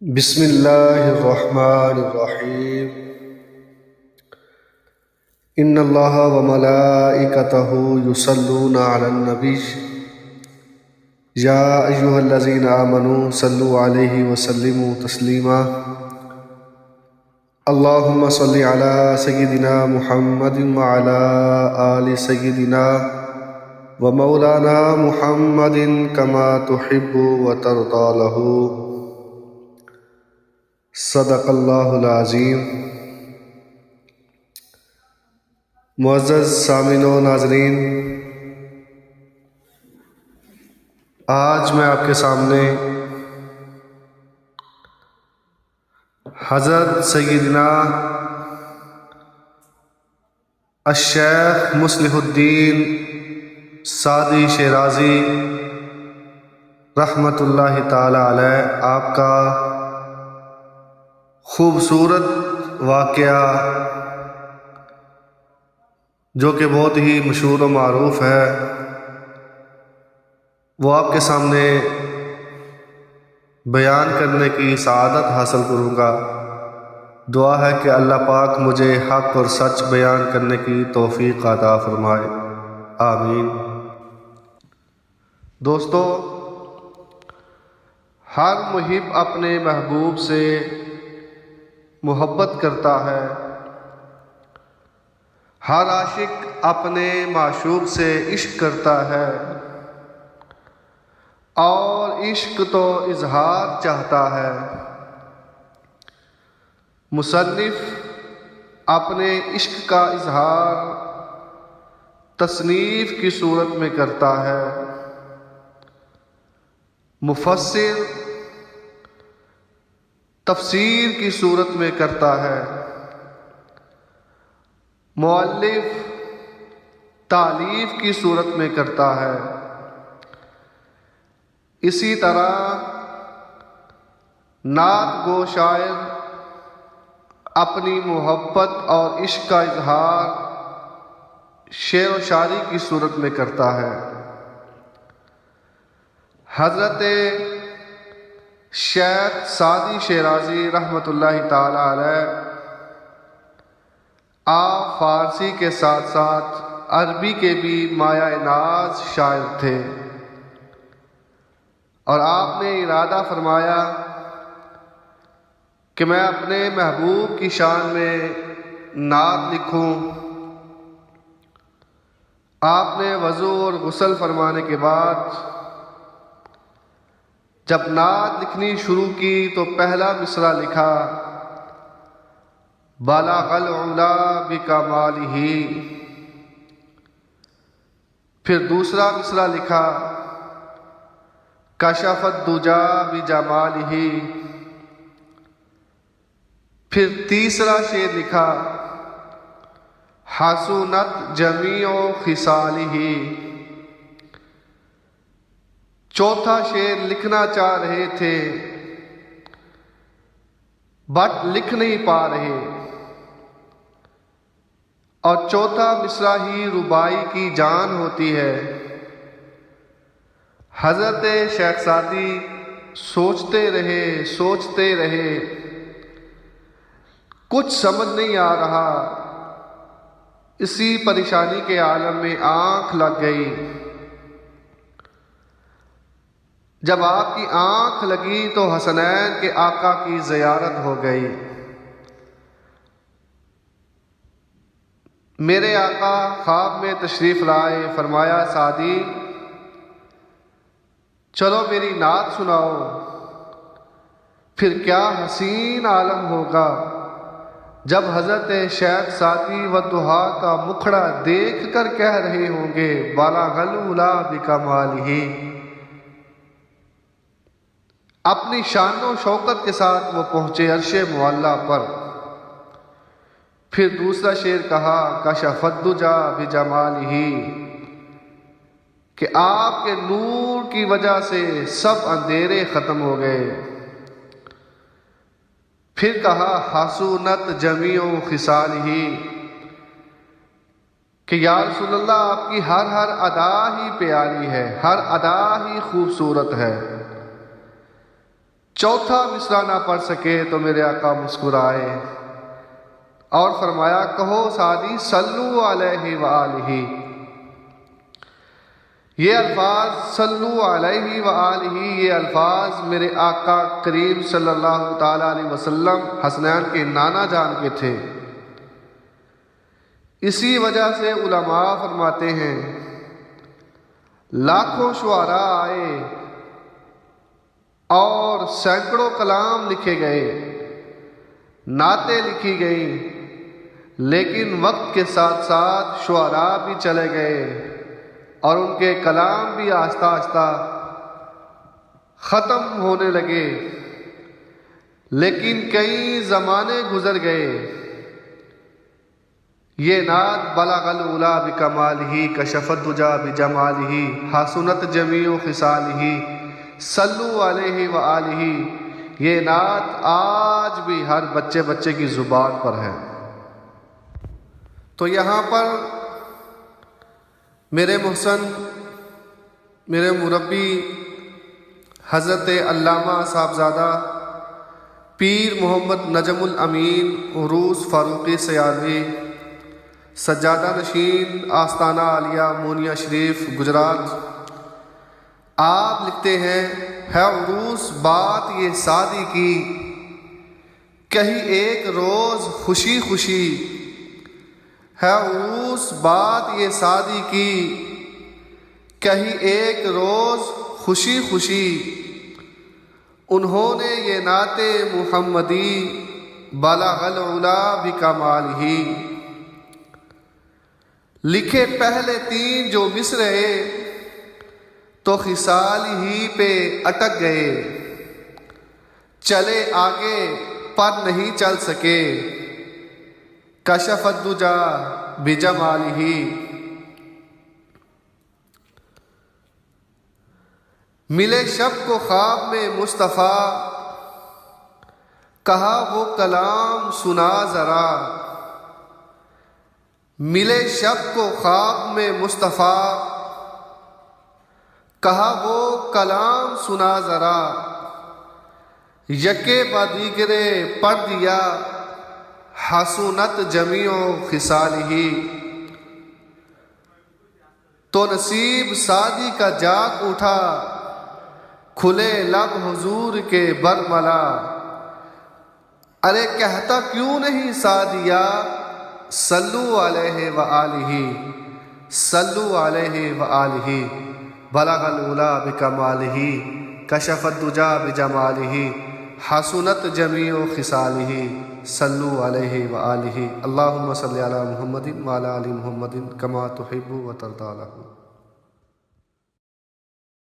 بسم اللہ الرحمن الرحیم ان اللہ وملائکتہ یصلون علی النبی یا ایہا الذین آمنوا صلوا علیہ وسلموا تسلیما اللہم صلی علی سیدنا محمد وعلی آل سیدنا ومولانا محمد کما تحب وترضی لہ صدق اللہ العظیم۔ معزز سامعین و ناظرین، آج میں آپ کے سامنے حضرت سیدنا الشیخ مصلح الدین سعدی شیرازی رحمۃ اللہ تعالی علیہ آپ کا خوبصورت واقعہ جو کہ بہت ہی مشہور و معروف ہے، وہ آپ کے سامنے بیان کرنے کی سعادت حاصل کروں گا۔ دعا ہے کہ اللہ پاک مجھے حق اور سچ بیان کرنے کی توفیق عطا فرمائے، آمین۔ دوستو، ہر محب اپنے محبوب سے محبت کرتا ہے، ہر عاشق اپنے معشوق سے عشق کرتا ہے، اور عشق تو اظہار چاہتا ہے۔ مصنف اپنے عشق کا اظہار تصنیف کی صورت میں کرتا ہے، مفسر تفسیر کی صورت میں کرتا ہے، مؤلف تالیف کی صورت میں کرتا ہے۔ اسی طرح نعت گو شاعر اپنی محبت اور عشق کا اظہار شعر و شاعری کی صورت میں کرتا ہے۔ حضرت شیخ سعدی شیرازی رحمۃ اللہ تعالی علیہ آپ فارسی کے ساتھ ساتھ عربی کے بھی مایہ ناز شاعر تھے، اور آپ نے ارادہ فرمایا کہ میں اپنے محبوب کی شان میں نعت لکھوں۔ آپ نے وضو اور غسل فرمانے کے بعد جب نعت لکھنی شروع کی تو پہلا مصرع لکھا، بلغ العلا بکمالہ، پھر دوسرا مصرع لکھا، کشف الدجی بجمالہ، پھر تیسرا شعر لکھا، حسنت جمیع خصالہ۔ چوتھا شعر لکھنا چاہ رہے تھے بٹ لکھ نہیں پا رہے، اور چوتھا مصرع ہی رباعی کی جان ہوتی ہے۔ حضرت شیخ سعدی سوچتے رہے، کچھ سمجھ نہیں آ رہا، اسی پریشانی کے عالم میں آنکھ لگ گئی۔ جب آپ کی آنکھ لگی تو حسنین کے آقا کی زیارت ہو گئی۔ میرے آقا خواب میں تشریف لائے، فرمایا سعدی چلو میری نعت سناؤ۔ پھر کیا حسین عالم ہوگا جب حضرت شیخ سعدی والضحیٰ کا مکھڑا دیکھ کر کہہ رہے ہوں گے، بلغ العلا بکمالہ۔ اپنی شان و شوکت کے ساتھ وہ پہنچے عرش معلیٰ پر۔ پھر دوسرا شعر کہا، کشف الدجی بجمالہ، کہ آپ کے نور کی وجہ سے سب اندھیرے ختم ہو گئے۔ پھر کہا، حسنت جمیع خصالہ، کہ یا رسول اللہ آپ کی ہر ادا ہی پیاری ہے، ہر ادا ہی خوبصورت ہے۔ چوتھا مصرع نہ پڑھ سکے تو میرے آقا مسکرائے اور فرمایا کہو سعدی صلو علیہ وآلہ۔ یہ الفاظ صلو علیہ وآلہ، یہ الفاظ میرے آقا کریم صلی اللہ تعالی علیہ وسلم حسنین کے نانا جان کے تھے۔ اسی وجہ سے علماء فرماتے ہیں لاکھوں شعراء آئے اور سینکڑوں کلام لکھے گئے، نعتیں لکھی گئیں، لیکن وقت کے ساتھ ساتھ شعراء بھی چلے گئے اور ان کے کلام بھی آہستہ آہستہ ختم ہونے لگے، لیکن کئی زمانے گزر گئے۔ یہ نعت بلغ العلا بکمالہ کشف الدجی بجمالہ حسنت جمیع خصالہ صلو علیہ وآلہ، یہ نعت آج بھی ہر بچے کی زبان پر ہے۔ تو یہاں پر میرے محسن، میرے مربی حضرت علامہ صاحبزادہ پیر محمد نجم الامین عروس فاروقی سیالوی، سجادہ نشین آستانہ عالیہ مونیا شریف گجرات، آپ لکھتے ہیں ہے عروس بات یہ سادی کی، کہیں ایک روز خوشی خوشی، ہے عروس بات یہ سادی کی، کہیں ایک روز خوشی خوشی، انہوں نے یہ نعت محمدی بلغ العلا بکمالہ لکھے۔ پہلے تین جو مصرعے تو خصال ہی پہ اٹک گئے، چلے آگے پر نہیں چل سکے، کشف الدجی بجمالہ۔ ملے شب کو خواب میں مصطفیٰ، کہا وہ کلام سنا ذرا، ملے شب کو خواب میں مصطفیٰ، کہا وہ کلام سنا ذرا، یکے بدیگرے پڑھ دیا حسنت جمیع خصالہ، تو نصیب سعدی کا جاگ اٹھا، کھلے لب حضور کے برملا، ارے کہتا کیوں نہیں سعدیہ صلو علیہ وآلہ، صلو علیہ وآلہ، بلغ العلا بکمالہ کشف الدجی بجمالہ حسنت جمیع خصالہ صلو علیہ وآلہ۔ اللہم صلی علی محمد وعلی آل محمد کما تحب و ترضی۔